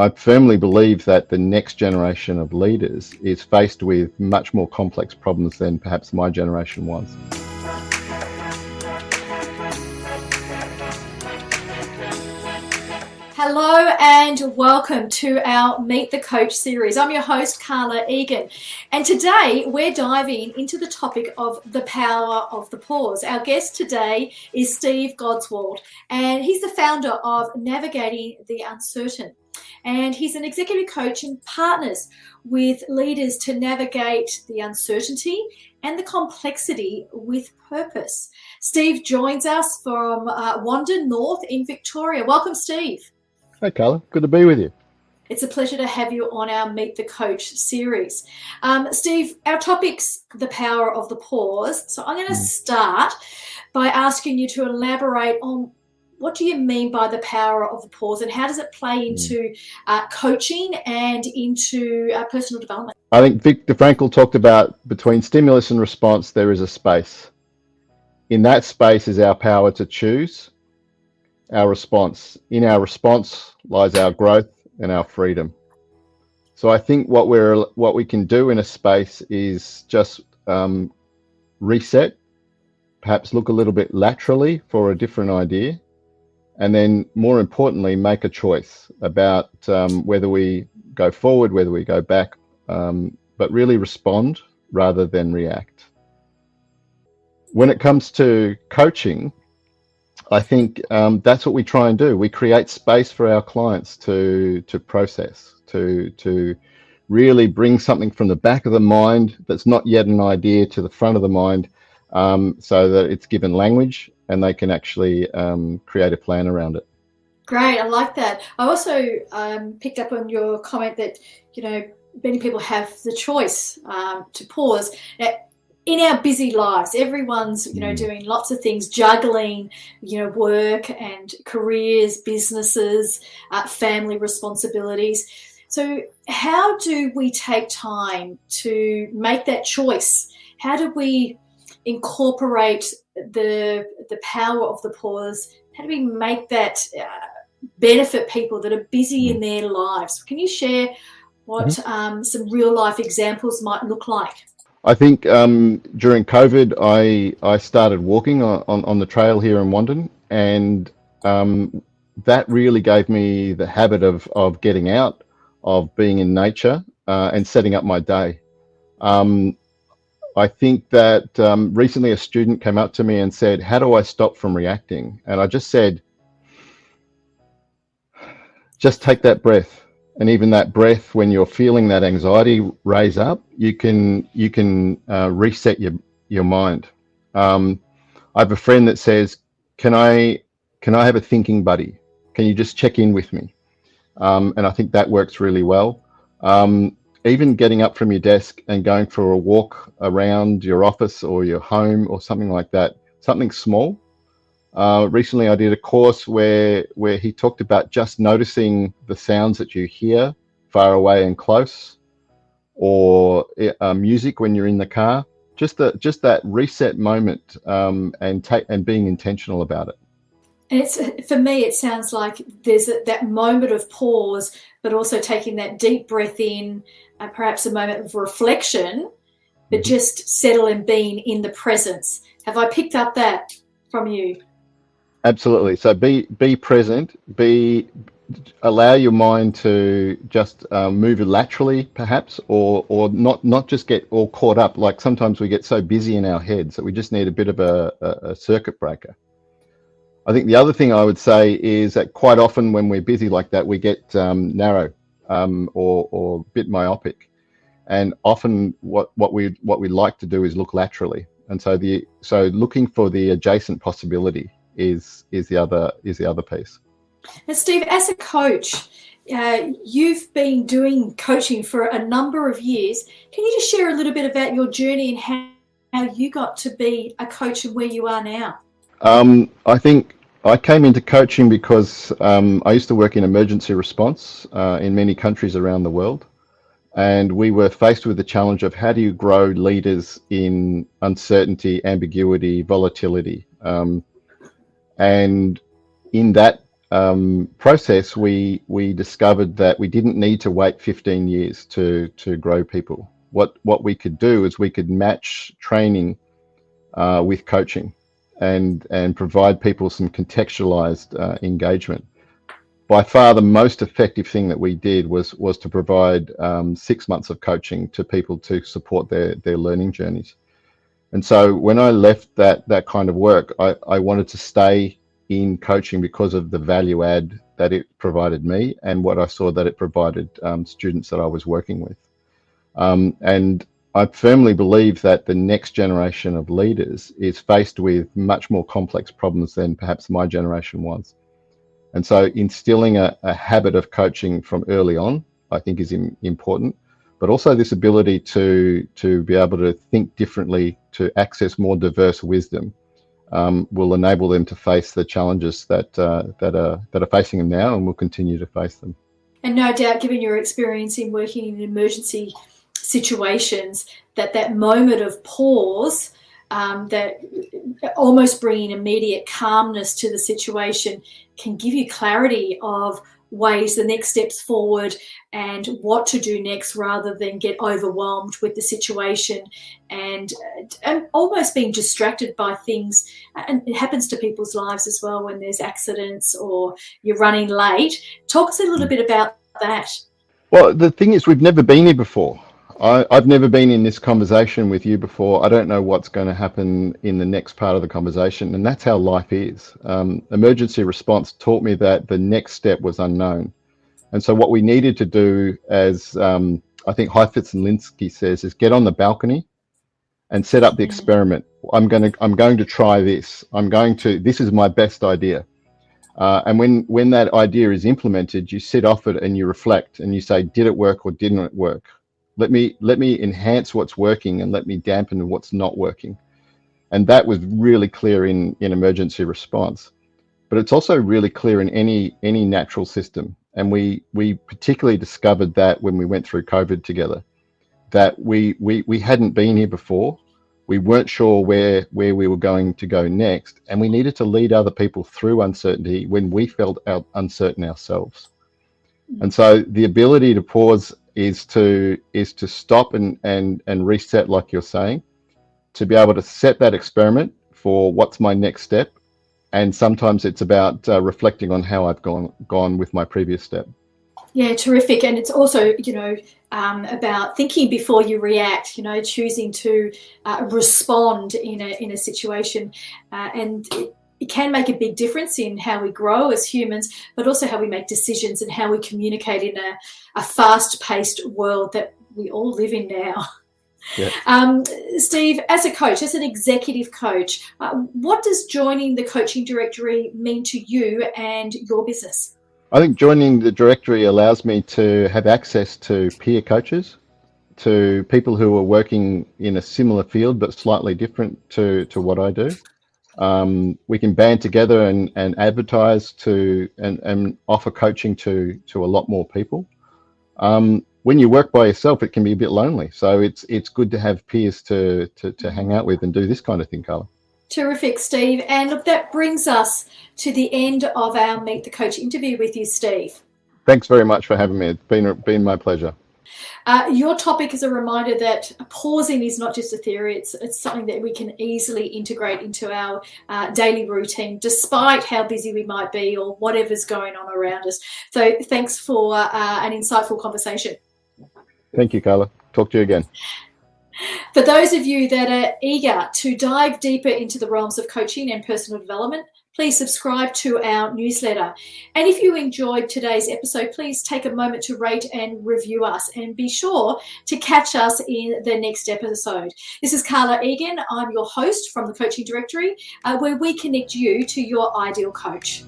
I firmly believe that the next generation of leaders is faced with much more complex problems than perhaps my generation was. Hello and welcome to our Meet the Coach series. I'm your host, Carla Egan, and today we're diving into the topic of the power of the pause. Our guest today is Steve Godswald, and he's the founder of Navigating the Uncertain, and he's an executive coach and partners with leaders to navigate the uncertainty and the complexity with purpose. Steve joins us from Wandin North in Victoria. Welcome, Steve. Hey, Carla. Good to be with you. It's a pleasure to have you on our Meet the Coach series. Steve, our topic's the power of the pause. So I'm going to start by asking you to elaborate on what do you mean by the power of the pause and how does it play into coaching and into personal development? I think Viktor Frankl talked about between stimulus and response, there is a space. In that space is our power to choose our response. In our response lies our growth and our freedom. So I think what we can do in a space is just reset, perhaps look a little bit laterally for a different idea, and then more importantly, make a choice about whether we go forward, whether we go back, but really respond rather than react. When it comes to coaching, I think that's what we try and do. We create space for our clients to process, to really bring something from the back of the mind that's not yet an idea to the front of the mind, so that it's given language and they can actually create a plan around it. Great, I like that. I also picked up on your comment that, many people have the choice to pause. In our busy lives, everyone's, doing lots of things, juggling, work and careers, businesses, family responsibilities. So how do we take time to make that choice? How do we incorporate the power of the pause? How do we make that benefit people that are busy in their lives? Can you share what some real life examples might look like? I think during COVID, I started walking on the trail here in Wandin, and that really gave me the habit of getting out, of being in nature, and setting up my day. I think that recently a student came up to me and said, "How do I stop from reacting?" And I just said, just take that breath. And even that breath, when you're feeling that anxiety raise up, you can reset your mind. I have a friend that says, "Can I have a thinking buddy? Can you just check in with me?" And I think that works really well. Even getting up from your desk and going for a walk around your office or your home or something like that, something small. Recently, I did a course where he talked about just noticing the sounds that you hear far away and close, or music when you're in the car. Just that reset moment, and being intentional about it. And for me, it sounds like there's that moment of pause, but also taking that deep breath in, perhaps a moment of reflection, but just settle and being in the presence. Have I picked up that from you? Absolutely. So be present, allow your mind to just move laterally perhaps, or not just get all caught up. Like sometimes we get so busy in our heads that we just need a bit of a circuit breaker. I think the other thing I would say is that quite often when we're busy like that, we get narrow or a bit myopic. And often what we like to do is look laterally. And so looking for the adjacent possibility is the other piece. Now, Steve, as a coach, you've been doing coaching for a number of years. Can you just share a little bit about your journey and how you got to be a coach and where you are now? I think I came into coaching because I used to work in emergency response in many countries around the world. And we were faced with the challenge of how do you grow leaders in uncertainty, ambiguity, volatility. And in that process, we discovered that we didn't need to wait 15 years to grow people. What we could do is we could match training with coaching and provide people some contextualized engagement. By far, the most effective thing that we did was to provide 6 months of coaching to people to support their learning journeys. And so when I left that kind of work, I wanted to stay in coaching because of the value add that it provided me and what I saw that it provided students that I was working with. And I firmly believe that the next generation of leaders is faced with much more complex problems than perhaps my generation was. And so instilling a habit of coaching from early on, I think is important, but also this ability to be able to think differently, to access more diverse wisdom, will enable them to face the challenges that are facing them now and will continue to face them. And no doubt, given your experience in working in emergency situations, that moment of pause, that almost bringing immediate calmness to the situation can give you clarity of ways, the next steps forward and what to do next, rather than get overwhelmed with the situation and almost being distracted by things. And it happens to people's lives as well when there's accidents or you're running late. Talk us a little bit about that. Well, the thing is, we've never been here before. I've never been in this conversation with you before. I don't know what's going to happen in the next part of the conversation, and that's how life is. Emergency response taught me that the next step was unknown. And so what we needed to do, as I think Heifetz and Linsky says, is get on the balcony and set up the experiment. I'm going to try this. This is my best idea. And when that idea is implemented, you sit off it and you reflect and you say, did it work or didn't it work? Let me enhance what's working and let me dampen what's not working. And that was really clear in emergency response. But it's also really clear in any natural system. And we particularly discovered that when we went through COVID together, that we hadn't been here before. We weren't sure where we were going to go next. And we needed to lead other people through uncertainty when we felt uncertain ourselves. And so the ability to pause is to stop and reset, like you're saying, to be able to set that experiment for what's my next step. And sometimes it's about reflecting on how I've gone with my previous step. Yeah, terrific. And it's also, about thinking before you react, choosing to respond in a situation. And it can make a big difference in how we grow as humans, but also how we make decisions and how we communicate in a fast-paced world that we all live in now. Yeah. Steve, as a coach, as an executive coach, what does joining the Coaching Directory mean to you and your business? I think joining the directory allows me to have access to peer coaches, to people who are working in a similar field but slightly different to what I do. We can band together and advertise and offer coaching to a lot more people. When you work by yourself, it can be a bit lonely. So it's good to have peers to hang out with and do this kind of thing, Carla. Terrific, Steve. And look, that brings us to the end of our Meet the Coach interview with you, Steve. Thanks very much for having me. It's been my pleasure. Your topic is a reminder that pausing is not just a theory, it's something that we can easily integrate into our daily routine, despite how busy we might be or whatever's going on around us. So thanks for an insightful conversation. Thank you, Carla. Talk to you again. For those of you that are eager to dive deeper into the realms of coaching and personal development, please subscribe to our newsletter. And if you enjoyed today's episode, please take a moment to rate and review us, and be sure to catch us in the next episode. This is Carla Egan. I'm your host from the Coaching Directory, where we connect you to your ideal coach.